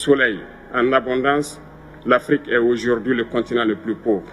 Soleil en abondance, l'Afrique est aujourd'hui le continent le plus pauvre.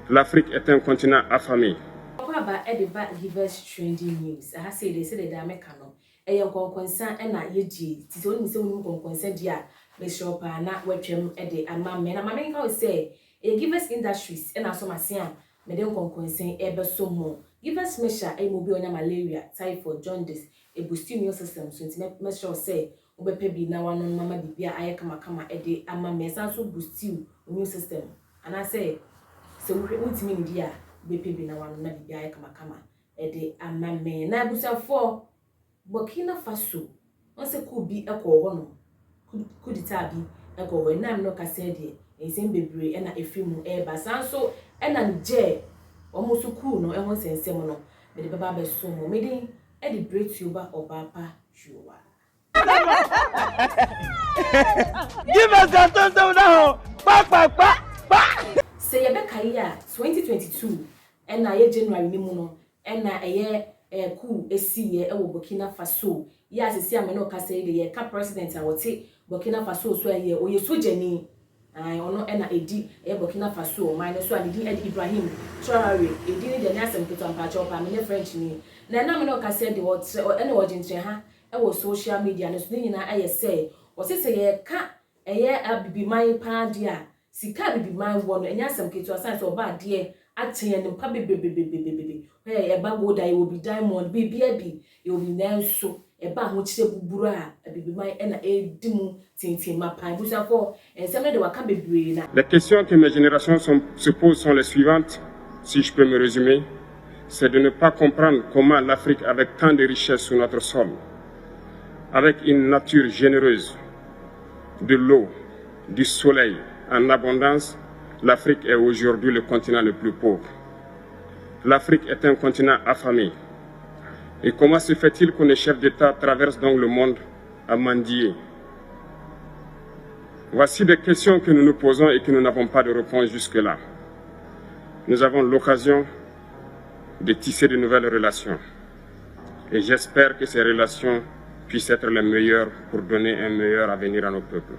L'Afrique est un continent affamé. About Ediba Givers trending news. I say they say the Damecano. A young concern and not ye. Tis only so concerned, dear. Bishop and not wetchem Eddie and my men. And my main house say, a Givers Industries and also my son. Medon concern ever so more. Givers measure a mobile malaria, typhoid, jaundice, a boosting system. So it's measure say, Obepebi now on Mamma Bibia, I come Eddie and my mess so boost you immune system. And I say, so what's mean, dear? Bepi na wanu na bibia kama ede amame na abusafo Burkina Faso onse ku bi ekọ ho no kudita bi ekọ ho na no kase de ensem bebre na efimu eba sanso na nje omo so ku no ehon sensem no me de baba be so mo me din e de break you ba obapa juwa. Give us that now. Pa. Say yebeka ya 2022 na ye January ni mu no na eye ku esiye e wo Burkina Faso ya asisi amene o kasa ide ye ka president a wote Burkina Faso so eye oye sojani ono na edi Burkina Faso man so adidi edi Ibrahim Traoré edi ni de nyasem keto ampacha opa me French ni na amene o kasa ide wote na wo jintre ha e wo social media no so nyina aye say wo se ye ka eye abibiman pa dia sika bibiman wo no nyasem keto asan so ba de atien no pa bebebebebebebe e ba go da e will be diamond bibia bi e will be nanso e ba ho kire buburu a bibiman e na e dimu tintin mapan busafo ensem de waka bebre na. Les questions que mes générations se posent sont les suivantes, si je peux me résumer, c'est de ne pas comprendre comment l'Afrique, avec tant de richesses sur notre sol, avec une nature généreuse, de l'eau, du soleil en abondance, l'Afrique est aujourd'hui le continent le plus pauvre. L'Afrique est un continent affamé. Et comment se fait-il que les chefs d'État traversent donc le monde à mendier? Voici des questions que nous nous posons et que nous n'avons pas de réponse jusque-là. Nous avons l'occasion de tisser de nouvelles relations. Et j'espère que ces relations puissent être les meilleures pour donner un meilleur avenir à nos peuples.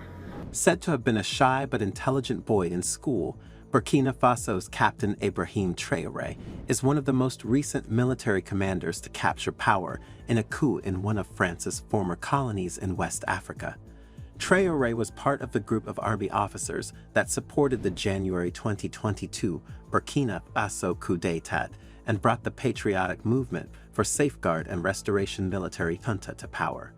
Said to have been a shy but intelligent boy in school, Burkina Faso's Captain Ibrahim Traoré is one of the most recent military commanders to capture power in a coup in one of France's former colonies in West Africa. Traoré was part of the group of army officers that supported the January 2022 Burkina Faso coup d'état and brought the patriotic movement for safeguard and restoration military junta to power.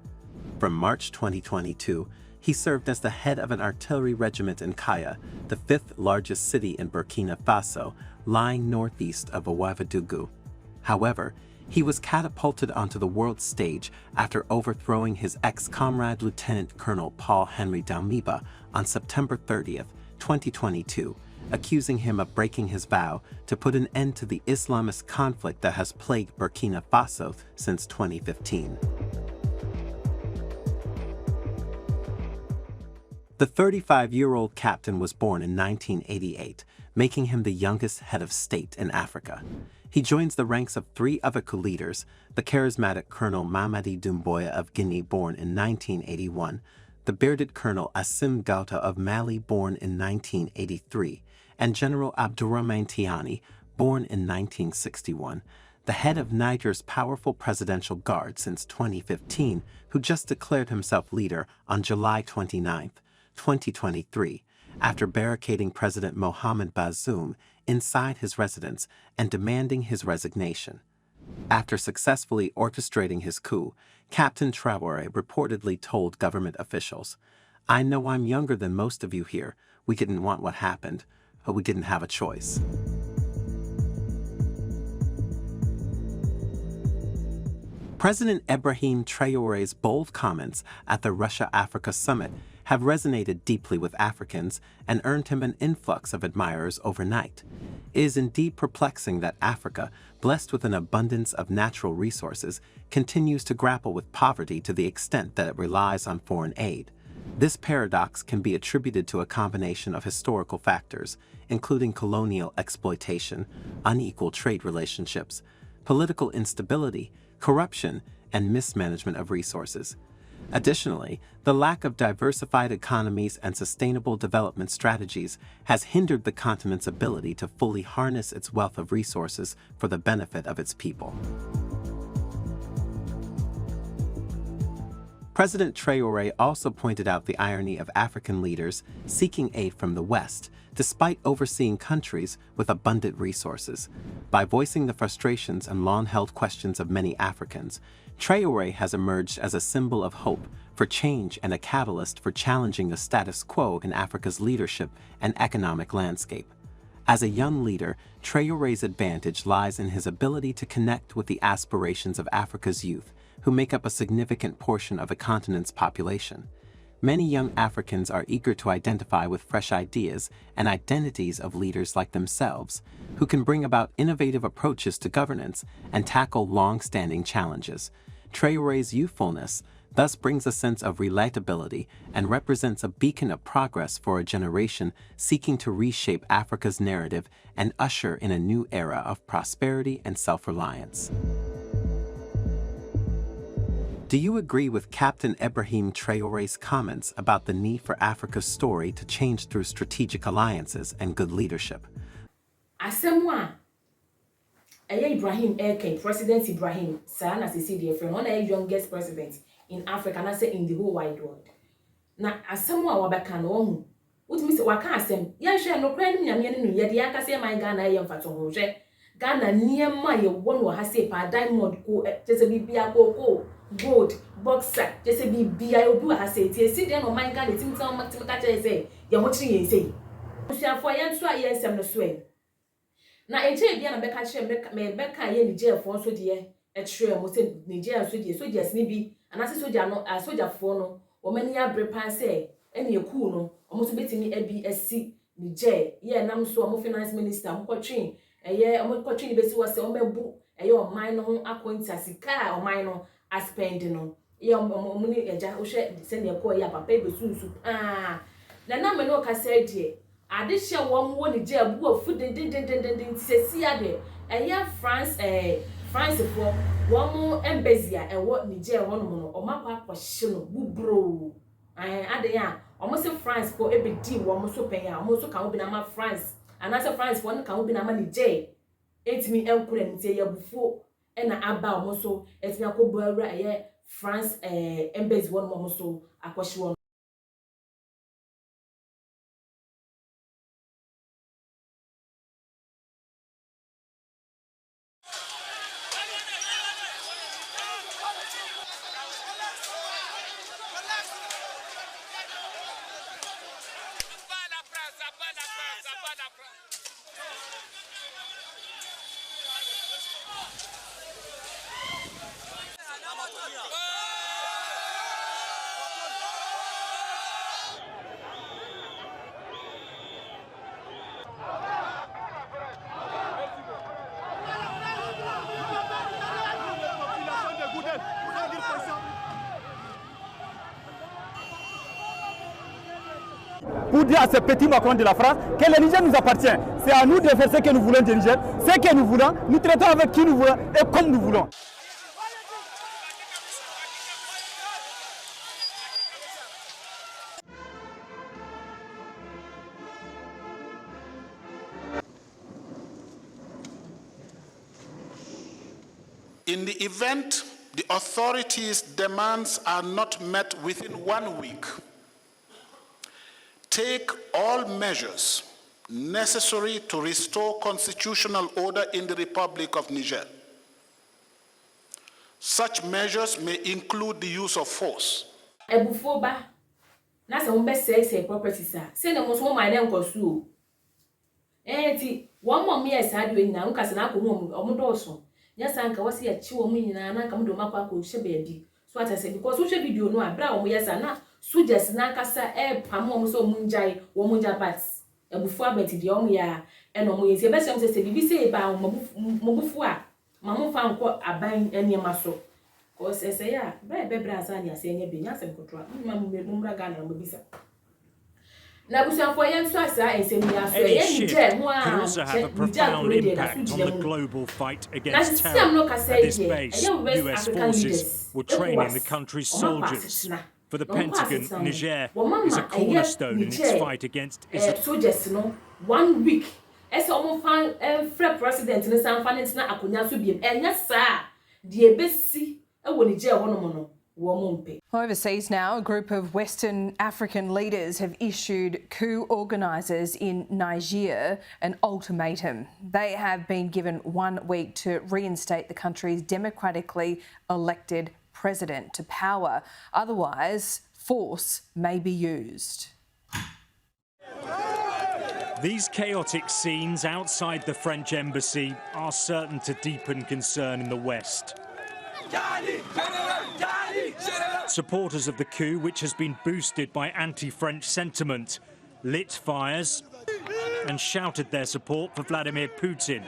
From March 2022, he served as the head of an artillery regiment in Kaya, the fifth largest city in Burkina Faso, lying northeast of Ouagadougou. However, he was catapulted onto the world stage after overthrowing his ex-comrade Lieutenant Colonel Paul-Henri Damiba on September 30th, 2022, accusing him of breaking his vow to put an end to the Islamist conflict that has plagued Burkina Faso since 2015. The 35-year-old captain was born in 1988, making him the youngest head of state in Africa. He joins the ranks of three other coup leaders, the charismatic Colonel Mamadi Doumbouya of Guinea, born in 1981, the bearded Colonel Assimi Goïta of Mali, born in 1983, and General Abdourahmane Tiani, born in 1961, the head of Niger's powerful presidential guard since 2015, who just declared himself leader on July 29, 2023, after barricading President Mohamed Bazoum inside his residence and demanding his resignation. After successfully orchestrating his coup, Captain Traoré reportedly told government officials, "I know I'm younger than most of you here. We didn't want what happened, but we didn't have a choice." President Ibrahim Traoré's bold comments at the Russia-Africa Summit have resonated deeply with Africans and earned him an influx of admirers overnight. It is indeed perplexing that Africa, blessed with an abundance of natural resources, continues to grapple with poverty to the extent that it relies on foreign aid. This paradox can be attributed to a combination of historical factors, including colonial exploitation, unequal trade relationships, political instability, corruption, and mismanagement of resources. Additionally, the lack of diversified economies and sustainable development strategies has hindered the continent's ability to fully harness its wealth of resources for the benefit of its people. President Traoré also pointed out the irony of African leaders seeking aid from the West, despite overseeing countries with abundant resources. By voicing the frustrations and long-held questions of many Africans, Traoré has emerged as a symbol of hope for change and a catalyst for challenging the status quo in Africa's leadership and economic landscape. As a young leader, Traoré's advantage lies in his ability to connect with the aspirations of Africa's youth, who make up a significant portion of the continent's population. Many young Africans are eager to identify with fresh ideas and identities of leaders like themselves, who can bring about innovative approaches to governance and tackle long-standing challenges. Traoré's youthfulness thus brings a sense of relatability and represents a beacon of progress for a generation seeking to reshape Africa's narrative and usher in a new era of prosperity and self-reliance. Do you agree with Captain Ibrahim Traoré's comments about the need for Africa's story to change through strategic alliances and good leadership? Asemwa Ibrahim Eke, President Ibrahim, son as the friend, one of the youngest presidents in Africa, and I say in the whole wide world. Na Asemwa wabaka no what means waka asem, ya share no credit nyame no ye de aka say my Ghana ye mfato ho hwe. Ghana niema ye won wo ha say pa diamond ko just bibia ko gold boxer just bibia obi wa ha say tie si de no my Ghana tim tell matim ka tell say ye ho chiri ye say. Osuafo ye nso aye nsem no so e. Na eje bia na beka kire me beka ye Niger fo so de e kire mo say Niger so de soldiers ni bi anase soldier no soldier fo no o mani abre pan say ene eku no o mo so betimi abi asi Niger ye nam so o mo finance minister mo kwatwen eye o mo kwatwen be si wo say o mebu eye o man no ho akonta sika o man no aspend no ye o mo ni eja o hwe se ne ko ye papa be sunsu na me no ka say de ade hye wo mo Niger bu afu den sesi ade eye France for one embassy e wo Niger ho no o mapa akwahye no bubro ade ya o mo se France ko e be di wo mo so pen ya o mo so ka obi na ma France anase France for no ka obi na ma Niger etimi enkura ntie ya bufo e na aba o mo so etimi akobo awura eye France embassy wo mo so akwahye wo. Pour dire à ce petit Macron de la France que le Niger nous appartient. C'est à nous de faire ce que nous voulons du Niger, ce que nous voulons, nous traitons avec qui nous voulons et comme nous voulons. In the event the authorities' demands are not met within 1 week, take all measures necessary to restore constitutional order in the Republic of Niger. Such measures may include the use of force. Ebufoba na se umbe say properties say na mo so my na nkosu ti one more years adwe na nka se na akọ omo doso nyasa nka wase ya chi wo mu nyina na nka mo do makwa akọ hye baabi so atase because wo hye video no abra wo yesa na soldiers na kasa pam wo so munjai wo munja bats ebufu abeti de omo ya eno mo yesi be se bibi se ba mo bufu a mamu fa nko aban eniema so ko se ya be bra za nya se nya be nya se mkotwa mamu mumra Ghana mo bisa Any shift could also have a profound impact on the global fight against terror. At this base, US forces were training the country's soldiers. For the Pentagon, Niger is a cornerstone in its fight against Islam. Soldiers, 1 week. As almost found president in the San Francisco, Acuña Subium, and yes, sir, the Bessie, a Niger one. Overseas now, a group of Western African leaders have issued coup organisers in Niger an ultimatum. They have been given 1 week to reinstate the country's democratically elected president to power. Otherwise, force may be used. These chaotic scenes outside the French embassy are certain to deepen concern in the West. Supporters of the coup, which has been boosted by anti-French sentiment, lit fires and shouted their support for Vladimir Putin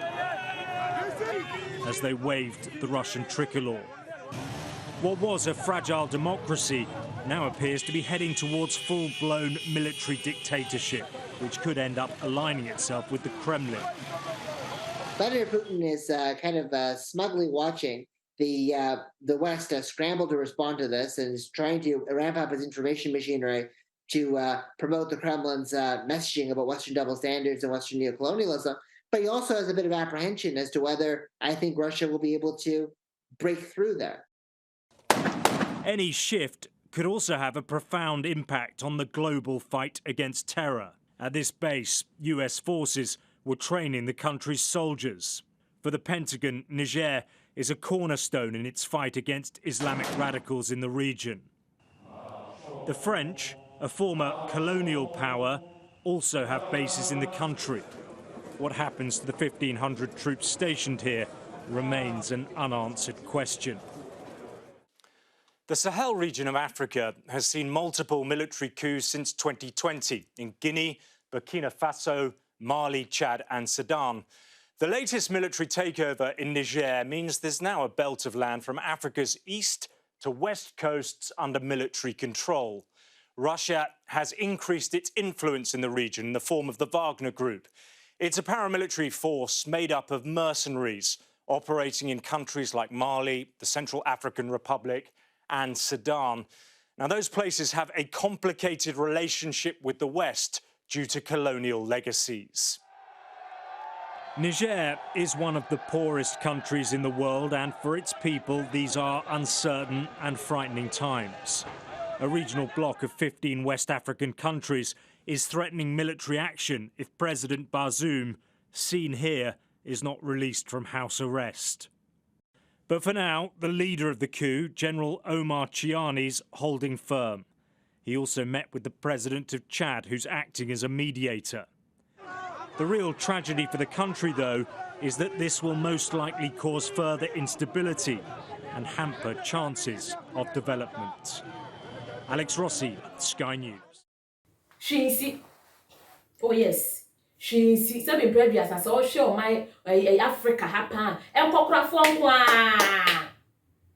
as they waved the Russian tricolour. What was a fragile democracy now appears to be heading towards full-blown military dictatorship, which could end up aligning itself with the Kremlin. Vladimir Putin is kind of smugly watching the West scramble to respond to this, and is trying to ramp up his information machinery to promote the Kremlin's messaging about Western double standards and Western neocolonialism. But he also has a bit of apprehension as to whether I think Russia will be able to break through there. Any shift could also have a profound impact on the global fight against terror. At this base, US forces were training the country's soldiers. For the Pentagon, Niger is a cornerstone in its fight against Islamic radicals in the region. The French, a former colonial power, also have bases in the country. What happens to the 1,500 troops stationed here remains an unanswered question. The Sahel region of Africa has seen multiple military coups since 2020 in Guinea, Burkina Faso, Mali, Chad and Sudan. The latest military takeover in Niger means there's now a belt of land from Africa's east to west coasts under military control. Russia has increased its influence in the region in the form of the Wagner Group. It's a paramilitary force made up of mercenaries operating in countries like Mali, the Central African Republic and Sudan. Now, those places have a complicated relationship with the West due to colonial legacies. Niger is one of the poorest countries in the world, and for its people, these are uncertain and frightening times. A regional bloc of 15 West African countries is threatening military action if President Bazoum, seen here, is not released from house arrest. But for now, the leader of the coup, General Omar Chiani's holding firm. He also met with the president of Chad, who's acting as a mediator. The real tragedy for the country, though, is that this will most likely cause further instability and hamper chances of development. Alex Rossi, Sky News. Oh yes, she said me bread as I saw show my Africa happen and pokra for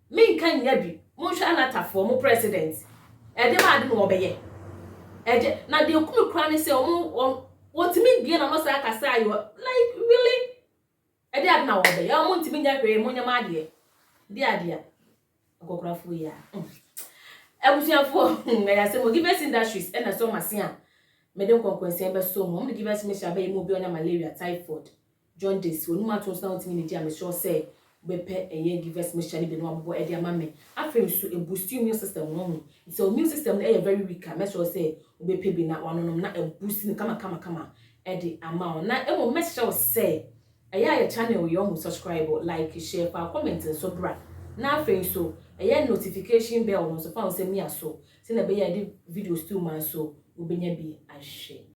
me can yabi Mosha Alata for mo president. E de ma de mo obeye. E de na de okunu kra ne se what me be na no say akasa you like really e dey na obey ya mo ntimi nya hwe mo nya ma de ade akokrafo ya ebusiafo ya say mo give us industries and so masia me dem konkonsen be so mo give us me shabe mo bi onya malaria typhoid jaundice onu ma to so ntimi ni dia me sure say bepe eye give us me shani be no abobo e dey ama me afem so e boost immune system no so immune system e very weak am sure say bepe bi na wanonom na e boost ni kama e dey ama na e mo make sure say eye channel you subscribe, like, share, comment and so bra na afem so eye notification bell no so fa say me aso say na be ya videos too man so obenya bi ahye.